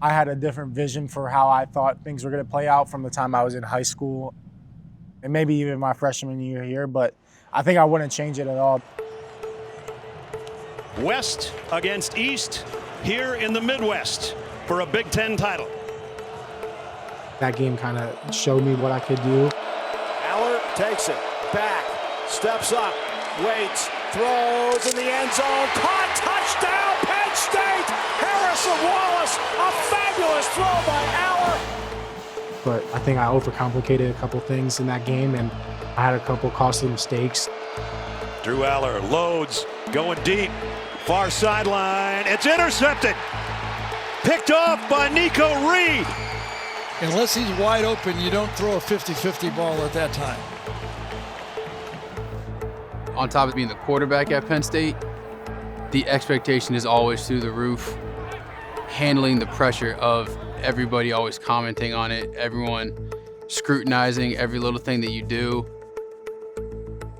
I had a different vision for how I thought things were going to play out from the time I was in high school and maybe even my freshman year here, but I think I wouldn't change it at all. West against East here in the Midwest for a Big Ten title. That game kind of showed me what I could do. Allar takes it, back, steps up, waits, throws in the end zone, caught, touchdown, Penn State! Harrison Wallace, a fabulous throw by Allar. But I think I overcomplicated a couple things in that game, and I had a couple costly mistakes. Drew Allar loads, going deep, far sideline, it's intercepted. Picked off by Nico Reed. Unless he's wide open, you don't throw a 50-50 ball at that time. On top of being the quarterback at Penn State, the expectation is always through the roof. Handling the pressure of everybody always commenting on it, everyone scrutinizing every little thing that you do.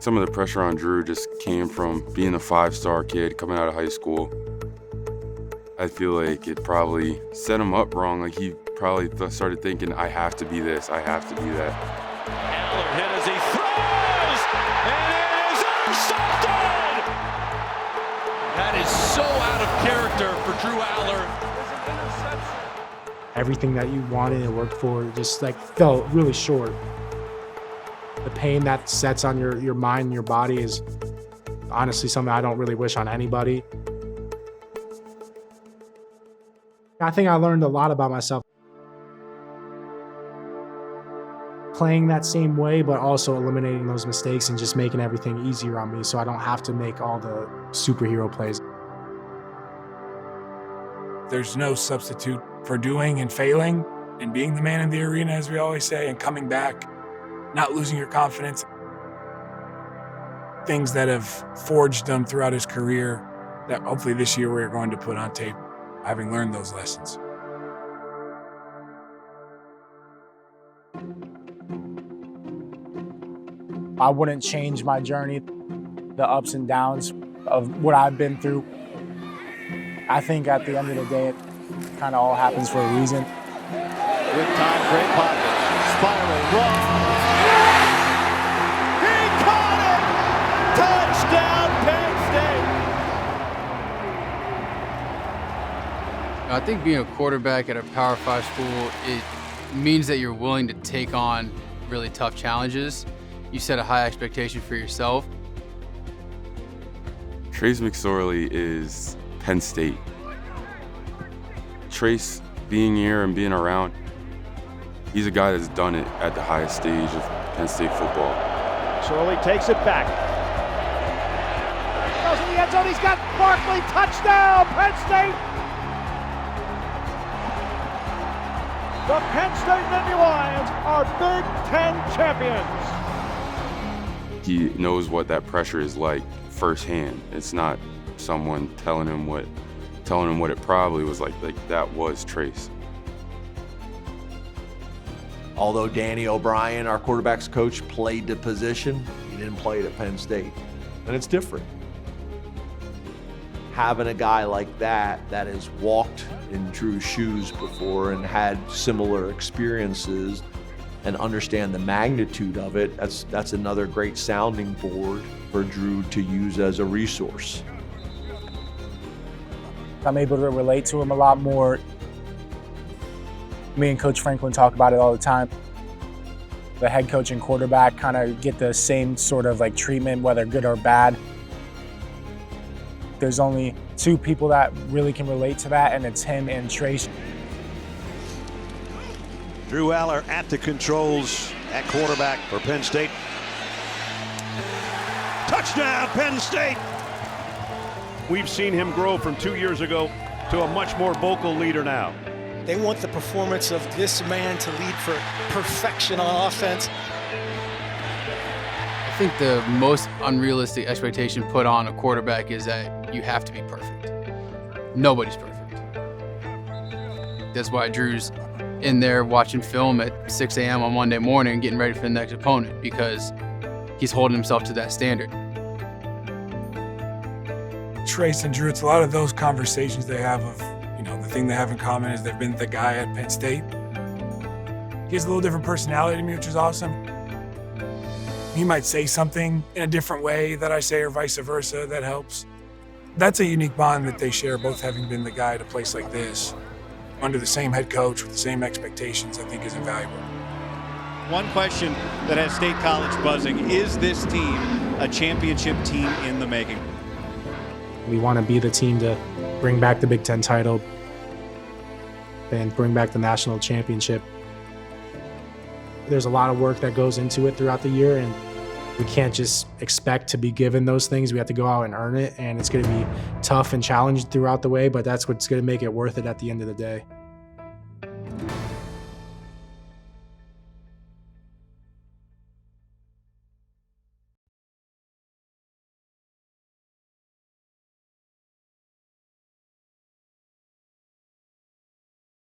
Some of the pressure on Drew just came from being a 5-star kid coming out of high school. I feel like it probably set him up wrong. Like he probably started thinking, I have to be this, I have to be that. Allar hit as he throws, and it is intercepted! That is so out of character for Drew Allar. Everything that you wanted and worked for just like fell really short. The pain that sets on your mind and your body is honestly something I don't really wish on anybody. I think I learned a lot about myself. Playing that same way, but also eliminating those mistakes and just making everything easier on me so I don't have to make all the superhero plays. There's no substitute for doing and failing and being the man in the arena, as we always say, and coming back, not losing your confidence. Things that have forged him throughout his career that hopefully this year we're going to put on tape, having learned those lessons. I wouldn't change my journey, the ups and downs of what I've been through. I think at the end of the day, it kind of all happens for a reason. Good time, great pocket, spiral, run. He caught it! Touchdown, Penn State! I think being a quarterback at a Power 5 school, it means that you're willing to take on really tough challenges. You set a high expectation for yourself. Trace McSorley is Penn State. Trace being here and being around, he's a guy that's done it at the highest stage of Penn State football. McSorley takes it back. Goes in the end zone, he's got Barkley, touchdown, Penn State! The Penn State Nittany Lions are Big Ten champions. He knows what that pressure is like firsthand. It's not someone telling him what it probably was like. Like that was Trace. Although Danny O'Brien, our quarterback's coach, played the position, he didn't play it at Penn State. And it's different. Having a guy like that has walked in Drew's shoes before and had similar experiences and understand the magnitude of it, that's another great sounding board for Drew to use as a resource. I'm able to relate to him a lot more. Me and Coach Franklin talk about it all the time. The head coach and quarterback kind of get the same sort of like treatment, whether good or bad. There's only two people that really can relate to that, and it's him and Trace. Drew Allar at the controls at quarterback for Penn State. Touchdown, Penn State! We've seen him grow from 2 years ago to a much more vocal leader now. They want the performance of this man to lead for perfection on offense. I think the most unrealistic expectation put on a quarterback is that you have to be perfect. Nobody's perfect. That's why Drew's in there watching film at 6 a.m. on Monday morning getting ready for the next opponent, because he's holding himself to that standard. Trace and Drew, it's a lot of those conversations they have of, You know, the thing they have in common is they've been the guy at Penn State. He has a little different personality to me, which is awesome. He might say something in a different way that I say, or vice versa. That helps. That's a unique bond that they share, both having been the guy at a place like this, under the same head coach with the same expectations, I think is invaluable. One question that has State College buzzing: is this team a championship team in the making? We want to be the team to bring back the Big Ten title and bring back the national championship. There's a lot of work that goes into it throughout the year, and we can't just expect to be given those things. We have to go out and earn it, and it's going to be tough and challenged throughout the way, but that's what's going to make it worth it at the end of the day.